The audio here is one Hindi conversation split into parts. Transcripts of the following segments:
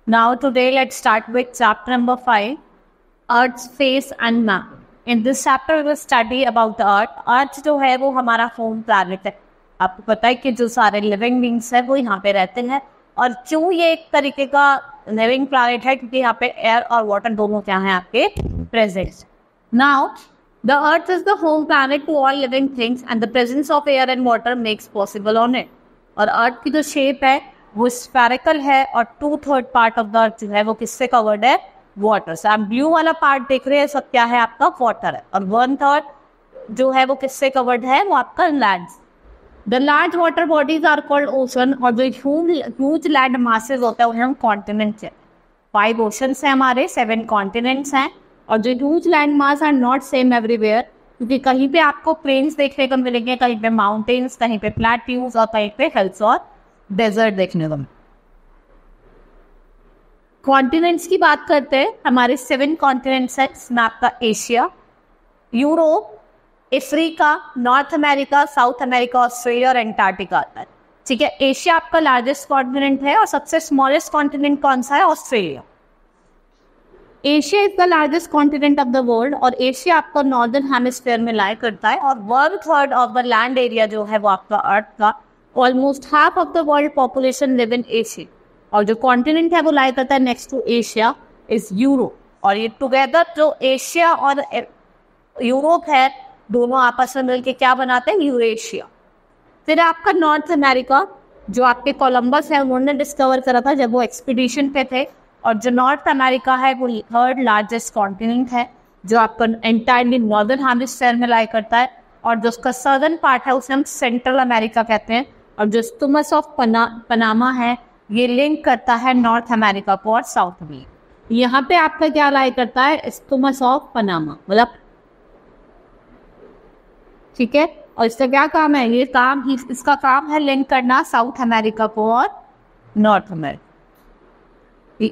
Now today let's start with chapter number 5, Earth's face and map. In this chapter we will study about the Earth. Earth जो है वो हमारा होम प्लैनेट है. आपको पता है कि जो सारे लिविंग बींग्स है वो यहाँ पे रहते हैं. और क्यों ये एक तरीके का लिविंग प्लैनेट है, क्योंकि यहाँ पे एयर और वाटर दोनों क्या हैं आपके present. Now the earth is the home planet to all living things and the presence of air and water makes possible on it. और अर्थ की जो शेप है वो स्फेरिकल है और 2/3 पार्ट ऑफ द अर्थ जो है वो किससे कवर्ड है? वाटर से. आप ब्लू वाला पार्ट देख रहे हैं, सब क्या है आपका? वाटर है. और 1/3 जो है वो किससे कवर्ड है? वो आपका land. The large water bodies are called ocean. और जो ह्यूज लैंड मासेस होता है उन्हें हम कॉन्टिनेंट्स है. 5 ओशंस हैं हमारे, 7 कॉन्टिनेंट्स हैं. और जो huge land mass are not same everywhere, क्योंकि कहीं पे आपको प्लेन्स देखने को मिलेंगे, कहीं पे माउंटेन्स, कहीं पे प्लेट्यूज और कहीं पे हिल्स और डेजर्ट देखने को. कॉन्टिनेंट्स की बात करते हैं. हमारे 7 कॉन्टिनेंट्स हैं. इसमें आपका Asia, Europe, Africa, north America, south America, Australia और एंटार्क्टिका आता है. ठीक है. एशिया आपका लार्जेस्ट कॉन्टिनेंट है और सबसे स्मॉलेस्ट कॉन्टिनेंट कौन सा है? Australia. Asia is the largest continent of the world और एशिया आपका नॉर्दर्न हेमिस्फीयर में लाई करता है. और 1/3 ऑफ द लैंड एरिया जो है वो आपका अर्थ का, almost half of the world population live in Asia. और जो कॉन्टिनेंट है वो लाई करता है next to Asia is Europe. और ये टुगेदर जो एशिया और यूरोप है दोनों आपस में मिलकर क्या बनाते हैं? यूरेशिया. फिर आपका नॉर्थ अमेरिका, जो आपके कोलंबस है उन्होंने डिस्कवर करा था जब वो एक्सपीडिशन पे थे. और जो नॉर्थ अमेरिका है वो 3rd लार्जेस्ट कॉन्टिनेंट है जो आपका एंटायरली नॉर्दर्न हेमिस्फीयर में लाई करता है. और जो उसका सदर्न पार्ट है उसे हम सेंट्रल अमेरिका कहते हैं. और जो स्टुमस ऑफ पनामा है ये लिंक करता है नॉर्थ अमेरिका को और साउथ में. यहाँ पे आपका क्या लाई करता है? स्टुमस ऑफ पनामा, मतलब ठीक है. और इसका क्या काम है? ये काम इसका काम है लिंक करना साउथ अमेरिका को और North America.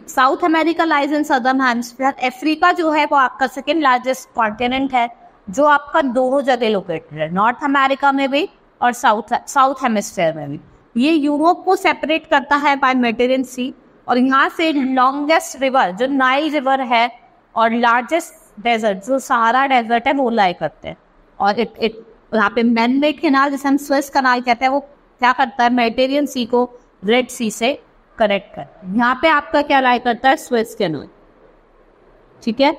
South America lies in southern hemisphere. Africa जो है वो आपका 2nd लार्जेस्ट कॉन्टिनेंट है जो आपका दोनों जगह लोकेटेड है, नॉर्थ अमेरिका में भी और साउथ हेमिस्फीयर में भी. ये यूरोप को सेपरेट करता है बाय मेडिटेरेनियन सी. और यहाँ से लॉन्गेस्ट रिवर जो नाइल रिवर है और लार्जेस्ट डेजर्ट जो सहारा डेजर्ट है वो लाई करते हैं. और यहाँ पे मैन मेड कैनाल जिसे हम स्वेज कनाल कहते हैं वो क्या करता है? मेडिटेरेनियन सी को रेड सी से कनेक्ट कर. यहाँ पे आपका क्या लाई करता है? Suez canal. ठीक है.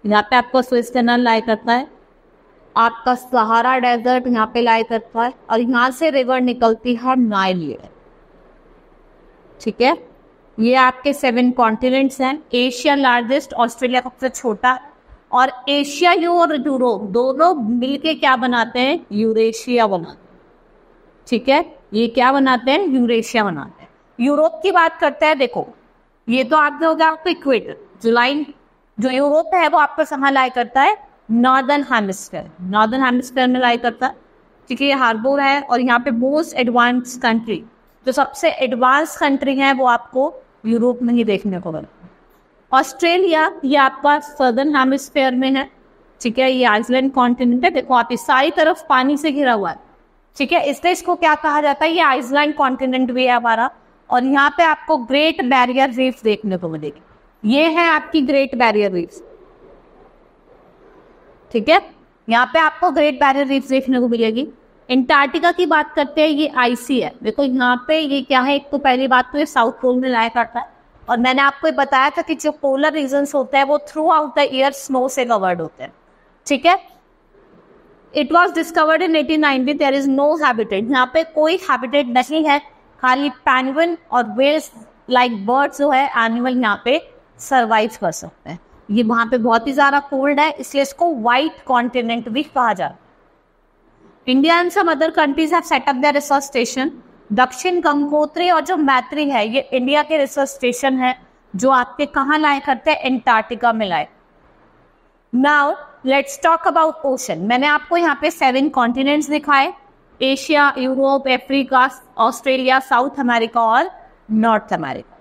यहाँ पे आपका स्वेज कैनाल लाई करता है. आपका सहारा डेजर्ट यहाँ पे लाई करता है और यहाँ से रिवर निकलती है नाइल. ठीक है. ये आपके 7 कॉन्टिनेंट्स हैं. एशिया लार्जेस्ट, ऑस्ट्रेलिया सबसे छोटा. और एशिया और यूरोप दोनों मिलके क्या बनाते हैं? यूरेशिया बनाते हैं. ठीक है. ये क्या बनाते हैं? यूरेशिया बनाते हैं. यूरोप की बात करते हैं. देखो ये तो आपने हो गया आपका इक्वेटर. जो लाइन जो यूरोप है वो आपको कहाँ लाई करता है? नॉर्दर्न हेमिस्फीयर में लाई करता है. ठीक है. ये हार्बर है और यहाँ पे मोस्ट एडवांस कंट्री, जो सबसे एडवांस कंट्री है वो आपको यूरोप में ही देखने को मिलता है. ऑस्ट्रेलिया ये आपका सदर्न हेमिस्फीयर में है. ठीक है. ये आइसलैंड कॉन्टिनेंट है. देखो आप इस सारी तरफ पानी से घिरा हुआ है. ठीक है. इसलिए इसको क्या कहा जाता है? ये आइसलैंड कॉन्टिनेंट भी है हमारा. और यहाँ पे आपको ग्रेट बैरियर रीफ देखने को मिलेगी. ये है आपकी ग्रेट बैरियर रीफ. ठीक है. यहाँ पे आपको ग्रेट बैरियर रीफ देखने को मिलेगी. एंटार्क्टिका की बात करते हैं. ये आईसी है. देखो यहाँ पे ये क्या है? एक तो पहली बात तो ये साउथ पोल में लाया करता है. और मैंने आपको बताया था कि जो पोलर रीजन्स होते हैं वो throughout the year snow से कवर्ड होते हैं. ठीक है. It was discovered in 1890. There is no habitat. यहाँ पे कोई हैबिटेट नहीं है. खाली पेंगुइन और वेल्स लाइक बर्ड्स जो है एनिमल यहाँ पे सर्वाइव कर सकते हैं. ये वहाँ पे बहुत ही ज़्यादा कोल्ड है इसलिए इसको व्हाइट कॉन्टिनेंट भी कहा जाता है. India and some other countries have set up their research station. Dakshin Gangotri और जो मैत्री है ये इंडिया के रिसर्च स्टेशन है जो आपके कहाँ लाए करते हैं? एंटार्क्टिका में लाए. Now let's talk about ocean. मैंने आपको यहाँ पे 7 कॉन्टिनेंट्स दिखाए. Asia, Europe, Africa, Australia, South America और North America.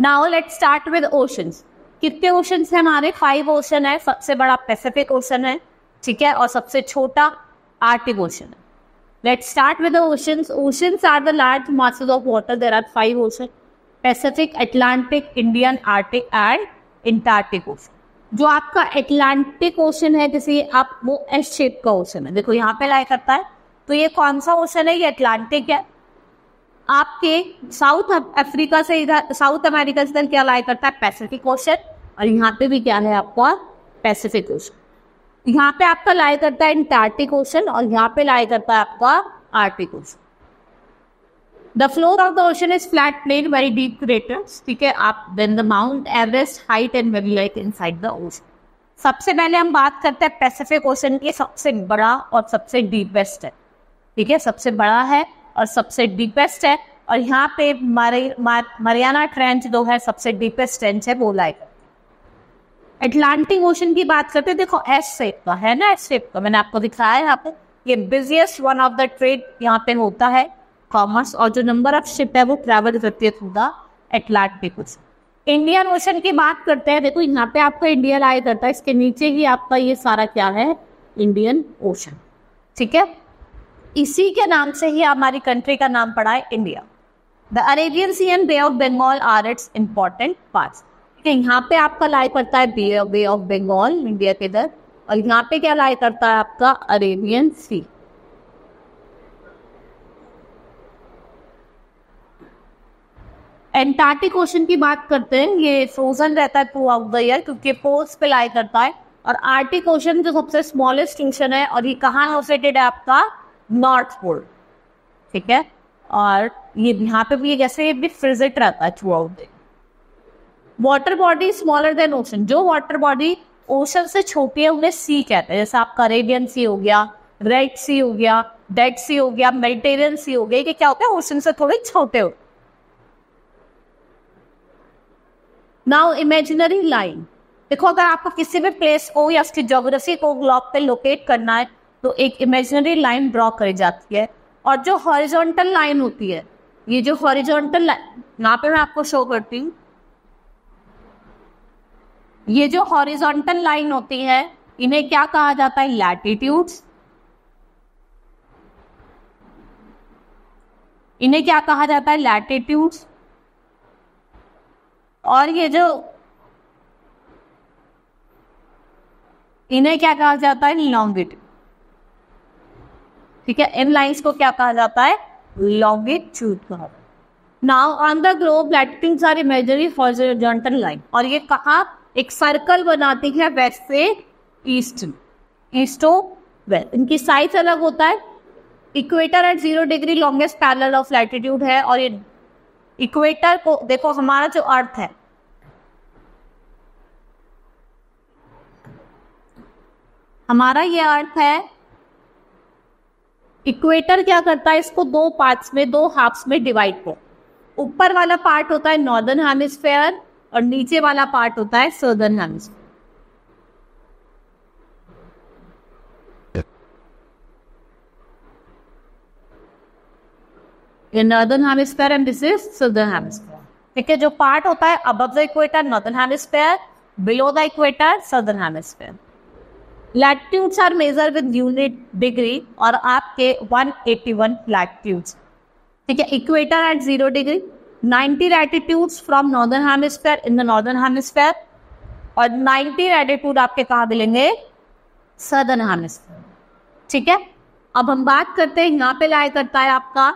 Now let's start with oceans. कितने ओशंस हैं हमारे? 5 ओशन है. सबसे बड़ा पैसिफिक ओशन है. ठीक है. और सबसे छोटा आर्टिक ओशन है. Let's start with the oceans. Oceans are the large masses of water. There are 5 ocean. Pacific, Atlantic, Indian, Arctic and Antarctic ocean. जो आपका अटलांटिक ओशन है, जैसे आप वो एस शेप का ओशन है, देखो यहाँ पे लाई करता है, तो ये कौन सा ओशन है? ये अटलांटिक है। आपके साउथ अफ्रीका से इधर, साउथ अमेरिका से इधर क्या लाई करता है? Pacific ocean. और यहाँ पे भी क्या है आपका? Pacific ocean. यहाँ पे आपका लाई करता है इंटार्क्टिक ओशन, और यहाँ पे लाई करता है आपका Arctic ocean. The floor of the ocean is flat plain, very deep craters, ठीक है। आप then the Mount Everest height and very like inside the ocean. सबसे पहले हम बात करते हैं पैसिफिक ओशन की, सबसे बड़ा और सबसे डीपेस्ट है, ठीक है, सबसे बड़ा है और सबसे डीपेस्ट है। और यहाँ पे मरियाना ट्रेंच जो है सबसे डीपेस्ट ट्रेंच है, वो लाई। अटलांटिक ओशन की बात करते हैं, देखो एस शेप का है ना, एस शेप का मैंने आपको दिखाया है यहाँ पे। ये busiest one of the trade यहाँ पे होता है, कॉमर्स, और जो नंबर ऑफ शिप है वो ट्रैवल करती है through the Atlantic ocean. Indian ocean की बात करते हैं, देखो यहाँ पे आपका इंडिया लाई करता है, इसके नीचे ही आपका ये सारा क्या है? इंडियन ओशन, ठीक है। इसी के नाम से ही हमारी कंट्री का नाम पड़ा है India. The Arabian sea and bay of Bengal are its important parts. यहाँ पे आपका लाई करता है बे ऑफ बंगाल इंडिया के इधर, और यहाँ पे क्या लाई करता है आपका? अरेबियन सी। एंटार्क्टिक ओशन की बात करते हैं, ये फ्रोजन रहता है थ्रू आउट द ईयर क्योंकि पोल्स पे लाई करता है। और आर्टिक ओशन जो सबसे स्मॉलेस्ट ओशन है, और ये कहाँ लोकेटेड है आपका? नॉर्थ पोल, ठीक है। और ये यहाँ पे भी जैसे ये भी फ्रिजिट रहता है through out the. Water body smaller than ocean, जो वाटर बॉडी ओशन से छोटी है उन्हें सी कहते हैं, जैसे आपका अरेबियन सी हो गया, रेड सी हो गया, डेड सी हो गया, मेडिटेरियन सी हो गया, कि क्या होता है? ओशन से थोड़े छोटे हो। नाउ इमेजिनरी लाइन, देखो अगर आपको किसी भी प्लेस को या उसकी ज्योग्राफी को ग्लोब पे लोकेट करना है तो एक इमेजिनरी लाइन ड्रॉ करी जाती है। और जो हॉरिजॉन्टल लाइन होती है, ये जो हॉरिजॉन्टल लाइन यहाँ पे मैं आपको शो करती हूँ, ये जो हॉरिजॉन्टल लाइन होती है इन्हें क्या कहा जाता है? लैटिट्यूड्स। इन्हें क्या कहा जाता है? लैटिट्यूड्स। और ये जो इन्हें क्या कहा जाता है? लॉन्गिट्यूड, ठीक है। इन लाइंस को क्या कहा जाता है? लॉन्गिट्यूड कहा जाता है। Now on the globe latitudes are imaginary horizontal line, और ये कहा? एक सर्कल बनाती है वेस्ट से ईस्ट, ईस्ट टू वेस्ट। इनकी साइज अलग होता है। Equator at 0 degree longest parallel of latitude है, और ये इक्वेटर को देखो, हमारा जो अर्थ है, हमारा ये अर्थ है, इक्वेटर क्या करता है? इसको दो पार्ट्स में, दो हाफ्स में डिवाइड कर। ऊपर वाला पार्ट होता है नॉर्दर्न हेमिस्फेयर और नीचे वाला पार्ट होता है सदर्न हेमिस्फेयर। ये northern hemisphere and this is southern hemisphere, ठीक है। जो पार्ट होता है above the equator northern hemisphere, below the equator southern hemisphere. Latitudes are measure with unit degree, और आपके 181 लैटिट्यूड्स, ठीक है। Equator at 0 degree, 90 latitudes from northern hemisphere in the northern hemisphere, और 90 लैटिट्यूड आपके कहाँ मिलेंगे? सदर्न हेमिस्फेयर, ठीक है। अब हम बात करते हैं, यहाँ पे लाई करता है आपका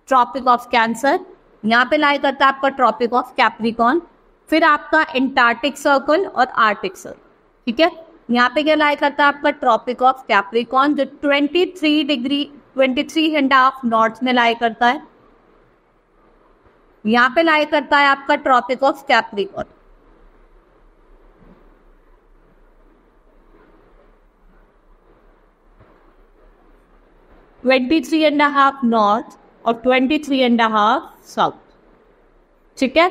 ट्रॉपिक ऑफ कैंसर, यहाँ पे लाई करता है आपका ट्रॉपिक ऑफ कैप्रिकॉर्न, फिर आपका एंटार्क्टिक सर्कल और आर्टिक सर्कल, ठीक है। यहाँ पे क्या लाई करता है आपका ट्रॉपिक ऑफ कैप्रिकॉर्न, जो 23 डिग्री 23.5 नॉर्थ में लाई करता है। यहाँ पे लाई करता है आपका ट्रॉपिक ऑफ कैप्रिकॉर्न, (23.5 नॉर्थ और 23.5 साउथ, ठीक है।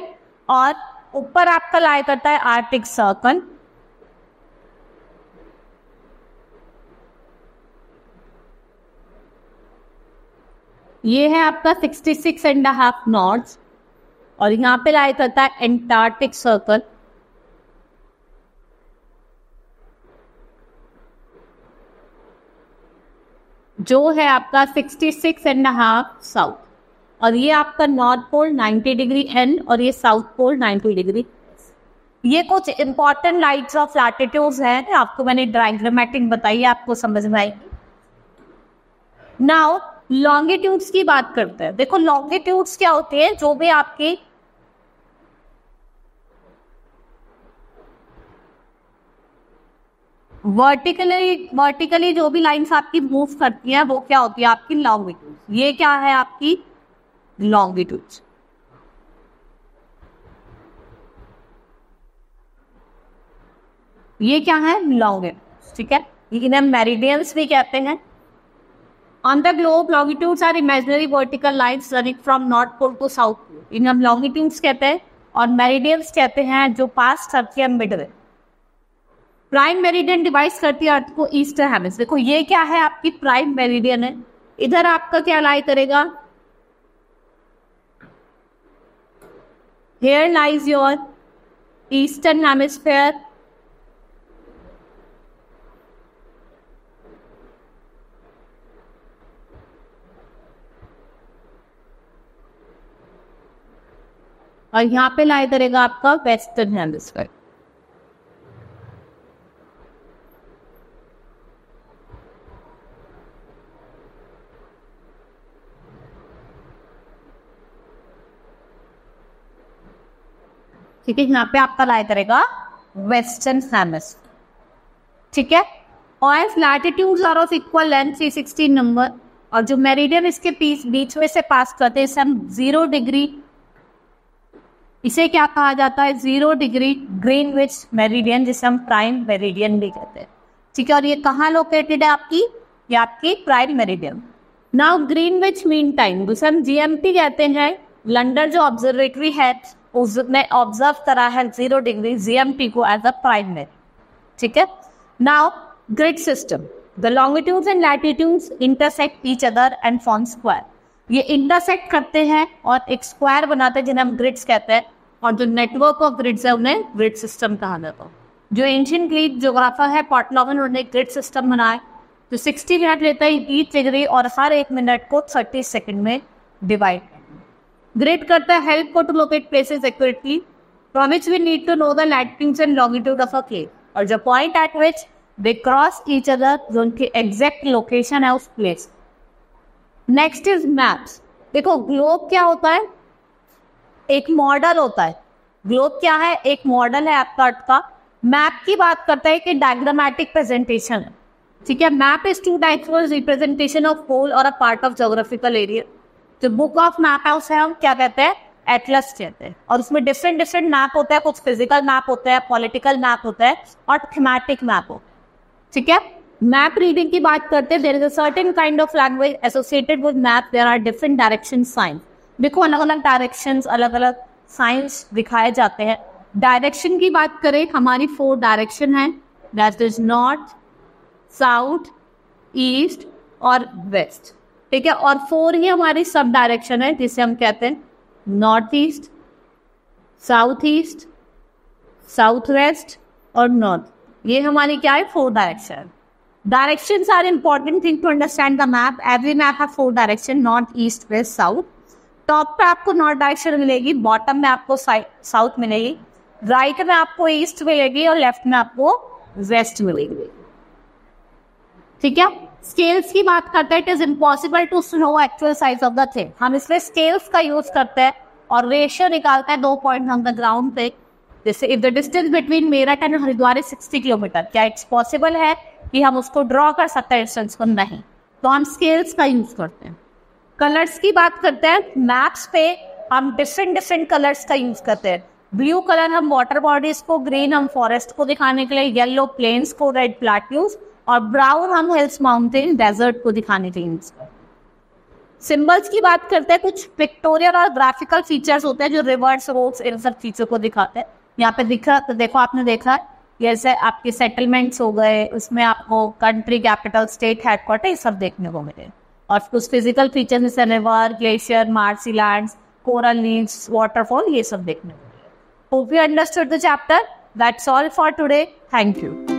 और ऊपर आपका लाई करता है आर्टिक सर्कल, ये है आपका 66.5 नॉर्थ, और यहाँ पे लाई करता है एंटार्क्टिक सर्कल, जो है आपका 66.5 साउथ। और ये आपका नॉर्थ पोल 90 डिग्री एन और ये साउथ पोल 90 डिग्री। ये कुछ इंपॉर्टेंट लाइट्स ऑफ लैटिट्यूड्स हैं, आपको मैंने डायग्रामेटिक बताई, आपको समझ में आएगी। नाउ लॉन्गिट्यूड्स की बात करते हैं। देखो लॉन्गिट्यूड्स क्या होती है, जो भी आपकी वर्टिकली जो भी लाइंस आपकी मूव करती हैं वो क्या होती है आपकी लॉन्गिट्यूड। ये क्या है आपकी लॉन्गिट्यूड। ये क्या है लॉन्गिट्यूड, ठीक है। इन्हें मेरिडियंस भी कहते हैं। On the globe longitudes are imaginary vertical lines running from north pole to south pole, इन्हें हम लॉन्गिट्यूड्स कहते हैं। और मेरिडियंस कहते हैं जो पास करती है मिड में। प्राइम मेरिडियन डिवाइस करती है अर्थ को ईस्ट हेमिस्फीयर। देखो ये क्या है आपकी प्राइम मेरिडियन है, इधर आपका क्या लाई करेगा, here lies your eastern hemisphere, और यहाँ पे लाई करेगा आपका वेस्टर्न हेमिस्फीयर। ठीक है, यहाँ पे आपका लाई करेगा वेस्टर्न हेमिस्फीयर, ठीक है। और latitudes are of equal length 316 number, और जो मेरिडियन इसके बीच में से पास करते हैं इसे हम 0 डिग्री, इसे क्या कहा जाता है 0 डिग्री ग्रीनविच मेरिडियन, जिसे हम प्राइम मेरिडियन भी कहते हैं, ठीक है। और ये कहाँ लोकेटेड है आपकी, ये आपकी prime meridian. Now Greenwich mean time, जिसे हम GMT कहते हैं। लंदन जो ऑब्जर्वेटरी है उसने ऑब्जर्व करा है 0 डिग्री GMT को एज अ प्राइम मेरिडियन, ठीक है। Now grid system, the longitudes and latitudes intersect each other and form square. ये इंटरसेक्ट करते हैं और एक स्क्वायर बनाते हैं जिन्हें हम ग्रिड्स कहते हैं। और जो नेटवर्क ऑफ ग्रिड्स है उन्हें ग्रिड सिस्टम कहा जाता है। जो एंशिएंट ग्रीक ज्योग्राफर है पॉटलॉगन, उन्होंने ग्रिड सिस्टम बनाया जो 60 मिनट लेता है ईच डिग्री और हर 1 मिनट को 30 सेकंड में डिवाइड। ग्रिड करता है हेल्प को to locate places accurately from which we need to know the latitude and longitude of a place, और जो point at which they cross each other, जो उनकी एग्जैक्ट लोकेशन है उस प्लेस। Next is maps. देखो ग्लोब क्या होता है, एक मॉडल होता है। ग्लोब क्या है, एक मॉडल है आपका अर्थ का। मैप की बात करता है कि डायग्रामेटिक प्रेजेंटेशन है, ठीक है। Map is 2 dimensional representation of whole और a part of geographical area. जो बुक ऑफ मैप है उसे हम क्या कहते हैं, एटलस कहते हैं। और उसमें डिफरेंट मैप होता है, कुछ फिजिकल मैप होता है, पॉलिटिकल मैप होता है और थीमेटिक मैप होता है, ठीक है। मैप रीडिंग की बात करते हैं, there is a certain kind of language associated with map, there are different direction sign. देखो अलग अलग डायरेक्शंस, अलग अलग साइंस दिखाए जाते हैं। डायरेक्शन की बात करें, हमारी 4 डायरेक्शन है, that is north, south, east और वेस्ट, ठीक है। और 4 ही हमारी सब डायरेक्शन है जिसे हम कहते हैं नॉर्थ ईस्ट, साउथ वेस्ट और नॉर्थ। ये हमारी क्या है 4 direction. Directions are important thing to understand the map. Every map has 4 direction, north, east, west, south. Top पे आपको नॉर्थ डायरेक्शन मिलेगी, बॉटम में आपको साउथ मिलेगी, राइट में आपको ईस्ट मिलेगी और लेफ्ट में आपको वेस्ट मिलेगी, ठीक है। स्केल्स की बात करते हैं, it is impossible to know actual size of the thing. हम इसमें स्केल्स का यूज करते हैं और रेशियो निकालते हैं 2 पॉइंट ऑन द ग्राउंड पे। जैसे if the distance between Meerut and Haridwar 60 kilometre, क्या इट्स पॉसिबल है कि हम उसको ड्रॉ कर सकते हैं डिस्टेंस को, नहीं, तो हम स्केल्स का यूज करते हैं। कलर्स की बात करते हैं, मैप्स पे हम डिफरेंट कलर्स का यूज करते हैं। ब्लू कलर हम वाटर बॉडीज को, ग्रीन हम फॉरेस्ट को दिखाने के लिए, येलो प्लेन्स को, रेड प्लेट्यूज, और ब्राउन हम हिल्स, माउंटेन, डेजर्ट को दिखाने के लिए यूज करते हैं। सिंबल्स की बात करते हैं, कुछ पिक्टोरियल और ग्राफिकल फीचर्स होते हैं जो रिवर्स, रोड्स, इन सब चीजों को दिखाते हैं। यहाँ पे दिख रहा, तो देखो आपने देखा जैसे आपके सेटलमेंट्स हो गए, उसमें आपको कंट्री कैपिटल, स्टेट हेडक्वार्टर, ये सब देखने को मिले। और कुछ फिजिकल फीचर्स जैसे river, glacier, marshy lands, coral reefs, waterfall, ये सब देखने को मिले। Hope you understood the chapter. That's all for today. Thank you.